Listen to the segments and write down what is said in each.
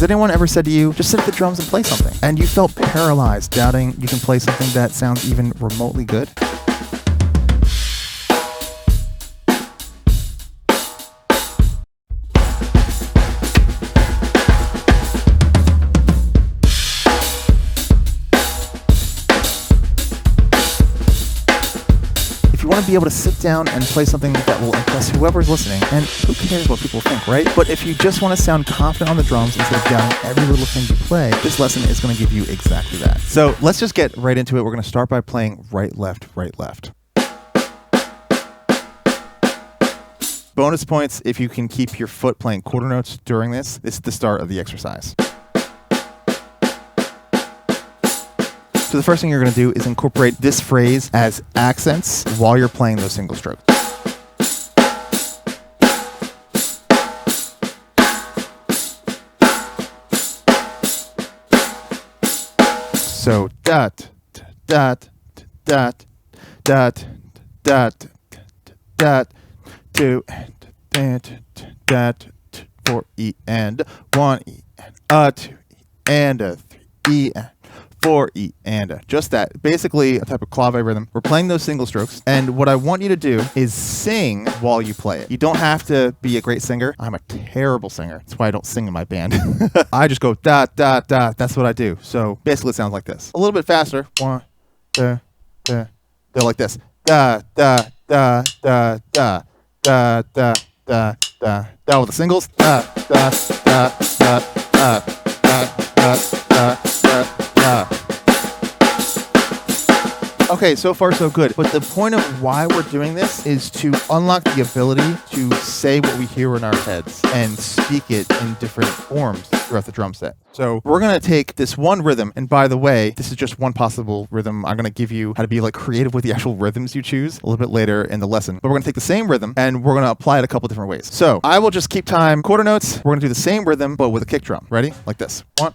Has anyone ever said to you, just sit at the drums and play something? And you felt paralyzed, doubting you can play something that sounds even remotely good? If you want to be able to sit down and play something that will impress whoever's listening, and who cares what people think, right? But if you just want to sound confident on the drums instead of doubting every little thing you play, this lesson is going to give you exactly that. So let's just get right into it. We're going to start by playing right, left, right, left. Bonus points if you can keep your foot playing quarter notes during this. This is the start of the exercise. So the first thing you're going to do is incorporate this phrase as accents while you're playing those single strokes. So dot dot dot dot dot dot 2 dot 4 E and 1 E and a 2 E and a 3 E and 4 E and a. Just that. Basically a type of clave rhythm. We're playing those single strokes, and what I want you to do is sing while you play it. You don't have to be a great singer. I'm a terrible singer. That's why I don't sing in my band. I just go dot dot dot. That's what I do. So basically it sounds like this. A little bit faster. 1 2 2. Go like this. Da da da da da da da da da. Down with the singles. Da da da da da da da da da. Okay, so far so good. But the point of why we're doing this is to unlock the ability to say what we hear in our heads and speak it in different forms throughout the drum set. So we're going to take this one rhythm, and by the way, this is just one possible rhythm. I'm going to give you how to be like creative with the actual rhythms you choose a little bit later in the lesson. But we're going to take the same rhythm and we're going to apply it a couple different ways. So I will just keep time, quarter notes. We're going to do the same rhythm, but with a kick drum. Ready? Like this. 1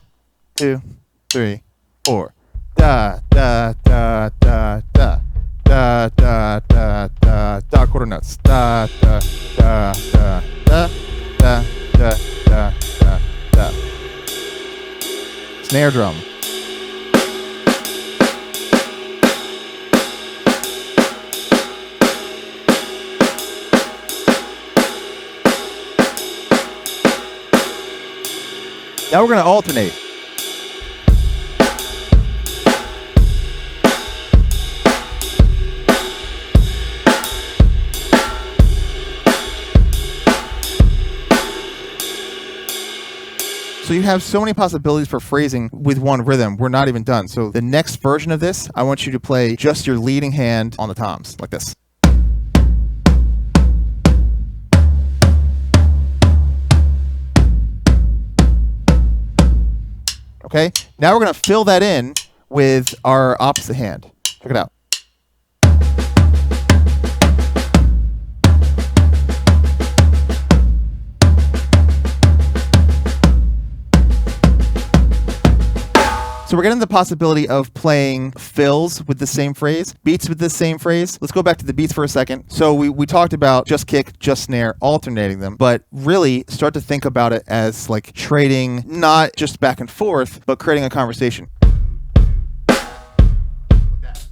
2 3 4. Da da da da da da da da da da, quarter notes. Da da da da da da da da da da. Snare drum. Now we're going to alternate. So you have so many possibilities for phrasing with one rhythm. We're not even done. So the next version of this, I want you to play just your leading hand on the toms, like this. Okay, now we're going to fill that in with our opposite hand. Check it out. So we're getting the possibility of playing fills with the same phrase, beats with the same phrase. Let's go back to the beats for a second. So we talked about just kick, just snare, alternating them, but really start to think about it as like trading, not just back and forth, but creating a conversation.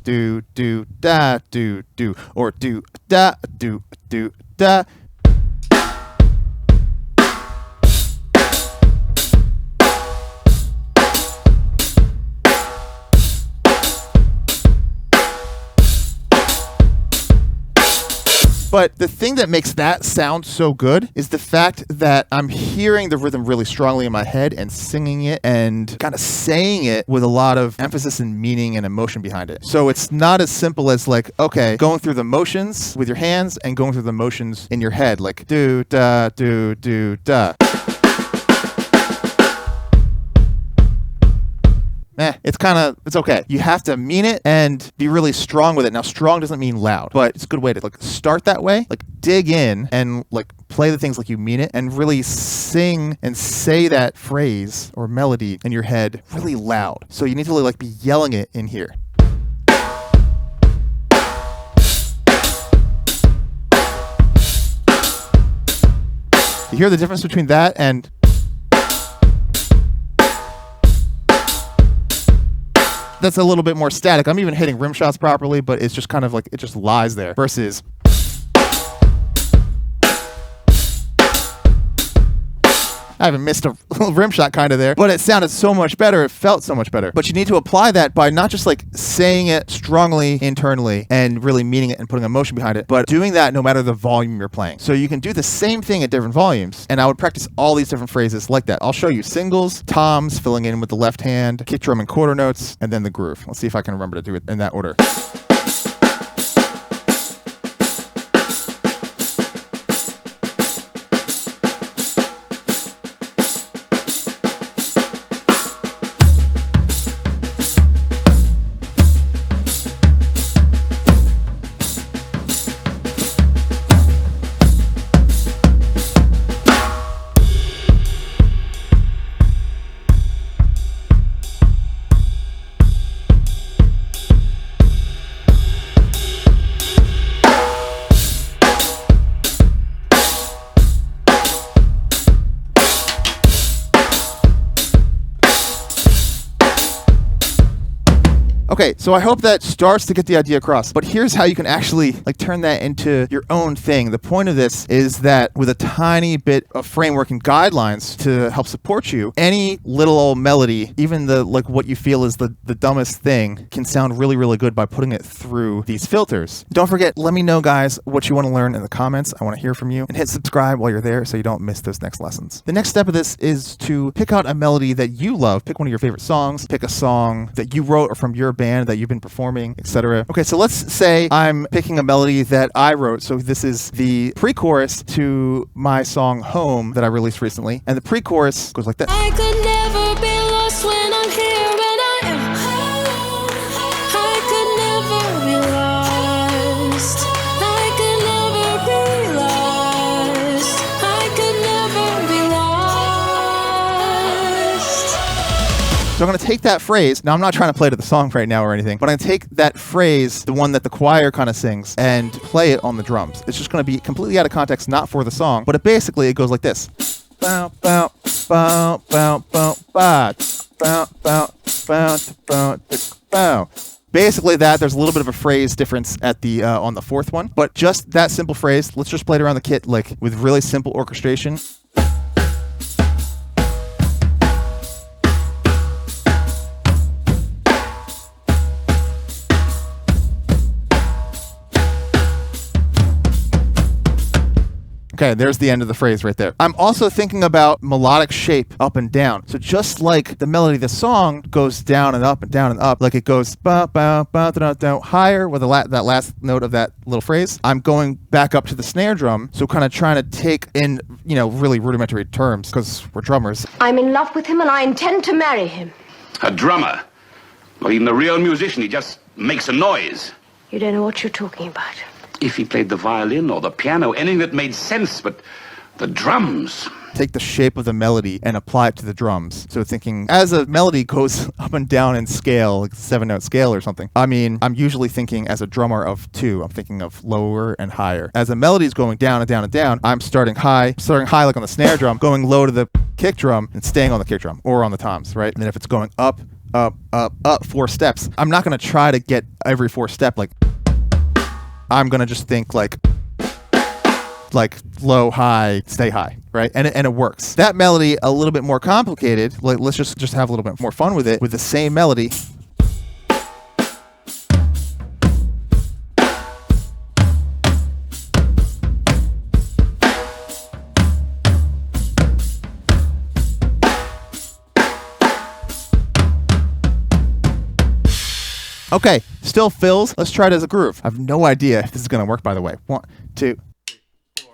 Do, do, da, do, or do, da, do, da. But the thing that makes that sound so good is the fact that I'm hearing the rhythm really strongly in my head and singing it and kind of saying it with a lot of emphasis and meaning and emotion behind it. So it's not as simple as like, okay, going through the motions with your hands and going through the motions in your head, like do, da, do, da. It's okay. You have to mean it and be really strong with it. Now, strong doesn't mean loud, but it's a good way to like start that way, like dig in and like play the things like you mean it and really sing and say that phrase or melody in your head really loud. So you need to really like be yelling it in here. You hear the difference between that and that's a little bit more static. I'm even hitting rim shots properly, but it's just kind of like, it just lies there. Versus I haven't missed a rim shot kind of there, but it sounded so much better. It felt so much better. But you need to apply that by not just like saying it strongly internally and really meaning it and putting emotion behind it, but doing that no matter the volume you're playing. So you can do the same thing at different volumes, and I would practice all these different phrases like that. I'll show you singles, toms, filling in with the left hand, kick drum and quarter notes, and then the groove. Let's see if I can remember to do it in that order. Okay, so I hope that starts to get the idea across, but here's how you can actually like turn that into your own thing. The point of this is that with a tiny bit of framework and guidelines to help support you, any little old melody, even the like what you feel is the dumbest thing, can sound really, really good by putting it through these filters. Don't forget, let me know, guys, what you want to learn in the comments. I want to hear from you, and hit subscribe while you're there so you don't miss those next lessons. The next step of this is to pick out a melody that you love. Pick one of your favorite songs. Pick a song that you wrote or from your band that you've been performing, etc. Okay, so let's say I'm picking a melody that I wrote. So this is the pre-chorus to my song Home that I released recently, and the pre-chorus goes like this. I could never be lost when I'm here and I am home. I could never be lost. I could never be lost. I could never be lost. So I'm going to take that phrase. Now, I'm not trying to play to the song right now or anything, but I'm going to take that phrase, the one that the choir kind of sings, and play it on the drums. It's just going to be completely out of context, not for the song, but it goes like this. Bow, bow, bow, bow, bow, bow, bow, bow, bow, bow, bow. Basically that, there's a little bit of a phrase difference at the on the fourth one, but just that simple phrase. Let's just play it around the kit like with really simple orchestration. Okay, there's the end of the phrase right there. I'm also thinking about melodic shape up and down. So just like the melody of the song goes down and up and down and up, like it goes ba ba ba da da higher with that last note of that little phrase, I'm going back up to the snare drum. So kind of trying to take in, you know, really rudimentary terms because we're drummers. I'm in love with him and I intend to marry him. A drummer? Not even a real musician. He just makes a noise. You don't know what you're talking about. If he played the violin or the piano, anything that made sense, but the drums. Take the shape of the melody and apply it to the drums. So thinking as a melody goes up and down in scale, like a 7-note scale or something. I mean, I'm usually thinking as a drummer of 2. I'm thinking of lower and higher. As the melody's going down and down and down, I'm starting high like on the snare drum, going low to the kick drum and staying on the kick drum or on the toms, right? And then if it's going up, up, up, up 4 steps, I'm not going to try to get every 4 step like I'm going to just think like low, high, stay high, right? And it works. That melody, a little bit more complicated. Like, let's just have a little bit more fun with it with the same melody. Okay, still fills. Let's try it as a groove. I have no idea if this is going to work, by the way. 1, 2, 3, 4.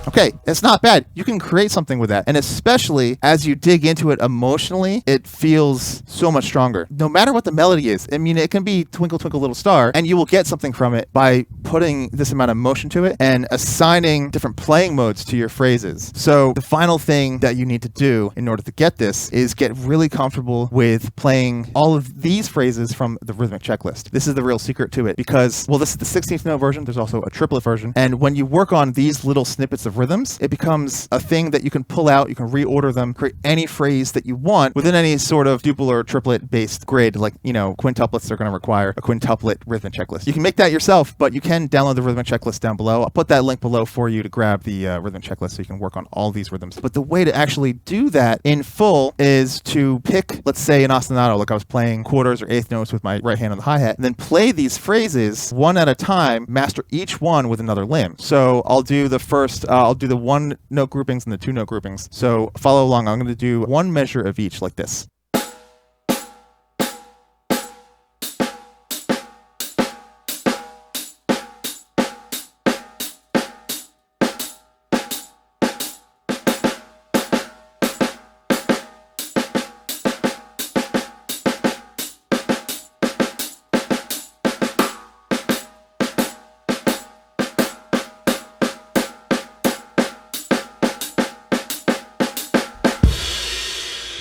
Okay, it's not bad. You can create something with that. And especially as you dig into it emotionally, it feels so much stronger. No matter what the melody is. I mean, it can be Twinkle Twinkle Little Star, and you will get something from it by putting this amount of emotion to it and assigning different playing modes to your phrases. So the final thing that you need to do in order to get this is get really comfortable with playing all of these phrases from the rhythmic checklist. This is the real secret to it because, well, this is the 16th note version. There's also a triplet version. And when you work on these little snippets of rhythms, it becomes a thing that you can pull out, you can reorder them, create any phrase that you want within any sort of duple or triplet based grid. Like, you know, quintuplets are going to require a quintuplet rhythmic checklist. You can make that yourself, but you can download the rhythmic checklist down below. I'll put that link below for you to grab the rhythmic checklist so you can work on all these rhythms. But the way to actually do that in full is to pick, let's say, an ostinato, like I was playing quarters or eighth notes with my right hand on the hi-hat, and then play these phrases one at a time, master each one with another limb. So I'll do the first, I'll do the one note groupings and the two note groupings. So follow along. I'm going to do one measure of each like this.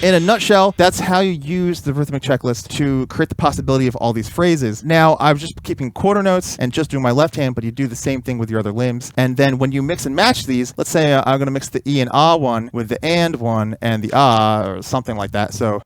In a nutshell, that's how you use the rhythmic checklist to create the possibility of all these phrases. Now, I was just keeping quarter notes and just doing my left hand, but you do the same thing with your other limbs. And then when you mix and match these, let's say I'm going to mix the E and ah one with the and one and the ah, or something like that. So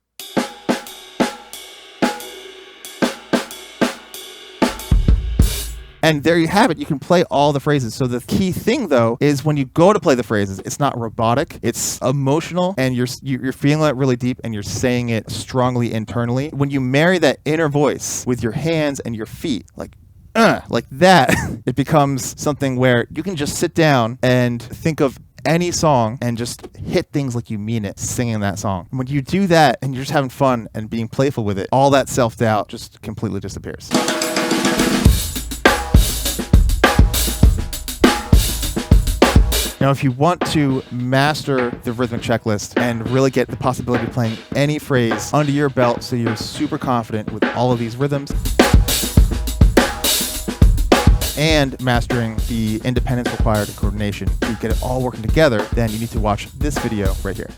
and there you have it. You can play all the phrases. So the key thing, though, is when you go to play the phrases, it's not robotic. It's emotional, and you're feeling it really deep, and you're saying it strongly internally. When you marry that inner voice with your hands and your feet, like that, it becomes something where you can just sit down and think of any song and just hit things like you mean it, singing that song. When you do that and you're just having fun and being playful with it, all that self-doubt just completely disappears. Now, if you want to master the rhythmic checklist and really get the possibility of playing any phrase under your belt so you're super confident with all of these rhythms and mastering the independence required and coordination to get it all working together, then you need to watch this video right here.